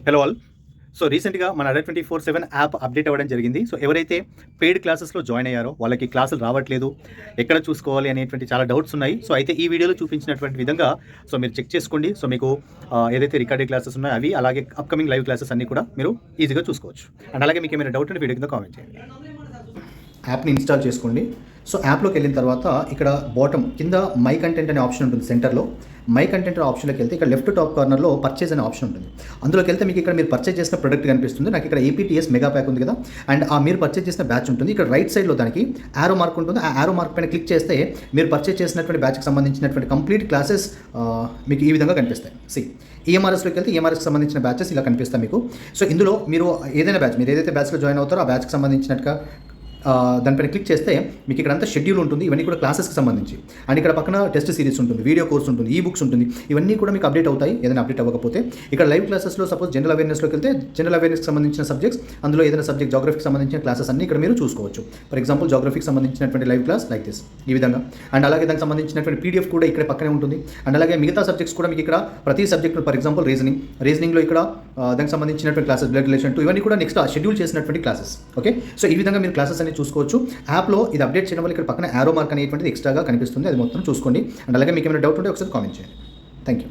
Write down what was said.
Hello all. So రీసెంట్గా మన అడా 24/7 యాప్ అప్డేట్ అవ్వడం జరిగింది. సో ఎవరైతే పెయిడ్ క్లాసెస్లో జాయిన్ అయ్యారో వాళ్ళకి క్లాసులు రావట్లేదు, ఎక్కడ చూసుకోవాలి అనేటువంటి చాలా డౌట్స్ ఉన్నాయి. సో అయితే ఈ వీడియోలో చూపించినటువంటి విధంగా సో మీరు చెక్ చేసుకోండి. సో మీకు ఏదైతే రికార్డెడ్ క్లాసెస్ ఉన్నాయో అవి, అలాగే అప్కమింగ్ లైవ్ క్లాసెస్ అన్నీ కూడా మీరు ఈజీగా చూసుకోవచ్చు. అండ్ అలాగే మీకు ఏమైనా డౌట్ ఉంటే వీడియో కింద కామెంట్ చేయండి. యాప్ని ఇన్స్టాల్ చేసుకోండి. సో యాప్లోకి వెళ్ళిన తర్వాత ఇక్కడ బాటమ్ కింద మై కంటెంట్ అనే ఆప్షన్ ఉంటుంది. సెంటర్లో మై కంటెంట్ ఆప్షన్లోకి వెళ్తే ఇక్కడ లెఫ్ట్ టాప్ కార్నర్లో పర్చేజ్ అనే ఆప్షన్ ఉంటుంది. అందులోకి వెళ్తే మీకు ఇక్కడ మీరు పర్చేజ్ చేసిన ప్రొడక్ట్ కనిపిస్తుంది. నాకు ఇక్కడ APTS మెగా ప్యాక్ ఉంది కదా, అండ్ ఆ మీరు పర్చేజ్ చేసిన బ్యాచ్ ఉంటుంది. ఇక్కడ రైట్ సైడ్లో దానికి యారో మార్క్ ఉంటుంది. ఆ యారో మార్క్ పైన క్లిక్ చేస్తే మీరు పర్చేజ్ చేసినటువంటి బ్యాచ్కి సంబంధించినటువంటి కంప్లీట్ క్లాసెస్ మీకు ఈ విధంగా కనిపిస్తాయి. EMRSలోకి వెళ్తే EMRSకి సంబంధించిన బ్యాచెస్ ఇలా కనిపిస్తాయి మీకు. సో ఇందులో మీరు ఏదైనా బ్యాచ్, మీరు ఏదైతే బ్యాచ్లో జాయిన్ అవుతారో ఆ బ్యాచ్కి సంబంధించినట్టుగా దానిపైన క్లిక్ చేస్తే మీకు ఇక్కడ అంతా షెడ్యూల్ ఉంటుంది. ఇవన్నీ కూడా క్లాసెస్కి సంబంధించి. అండ్ ఇక్కడ పక్కన టెస్ట్ సిరీస్ ఉంటుంది, వీడియో కోర్స్ ఉంటుంది, ఈ బుక్స్ ఉంటుంది. ఇవన్నీ కూడా మీకు అప్డేట్ అవుతాయి ఏదైనా అప్డేట్ అవ్వకపోతే. ఇక్కడ లైవ్ క్లాసెస్లో సపోజ్ జనరల్ అవేర్నెస్లోకి వెళ్తే జనరల్ అవేర్నెస్కి సంబంధించిన సబ్జెక్ట్స్, అందులో ఏదైనా సబ్జెక్ట్ జాగ్రఫీకి సంబంధించిన క్లాసెస్ అన్ని ఇక్కడ మీరు చూసుకోవచ్చు. ఫర్ ఎగ్జాంపుల్ జాగ్రఫీకి సంబంధించినటువంటి లైవ్ క్లాస్ లైక్ దిస్, ఈ విధంగా. అండ్ అలాగే దానికి సంబంధించినటువంటి PDF కూడా ఇక్కడ పక్కనే ఉంటుంది. అండ్ అలాగే మిగతా సబ్జెక్ట్స్ కూడా మీకు ఇక్కడ ప్రతి సబ్జెక్ట్, ఫర్ ఎగ్జాంపుల్ రీజనింగ్లో ఇక్కడ దానికి సంబంధించినటువంటి క్లాసెస్, బ్లడ్ రిలేషన్ 2, ఇవన్నీ కూడా నెక్స్ట్ షెడ్యూల్ చేసినటువంటి క్లాసెస్. ఓకే, సో ఈ విధంగా మీరు క్లాసెస్ అన్ని చూసుకోవచ్చు. యాప్లో ఇది అప్డేట్ చేయడం వల్ల ఇక్కడ పక్కన యారో మార్క్ అనేటువంటిది ఎక్స్ట్రాగా కనిపిస్తుంది. అది మొత్తం చూసుకోండి. అండ్ అలాగే మీకు ఏమైనా డౌట్ ఉంటే ఒకసారి కామెంట్ చేయండి. Thank you.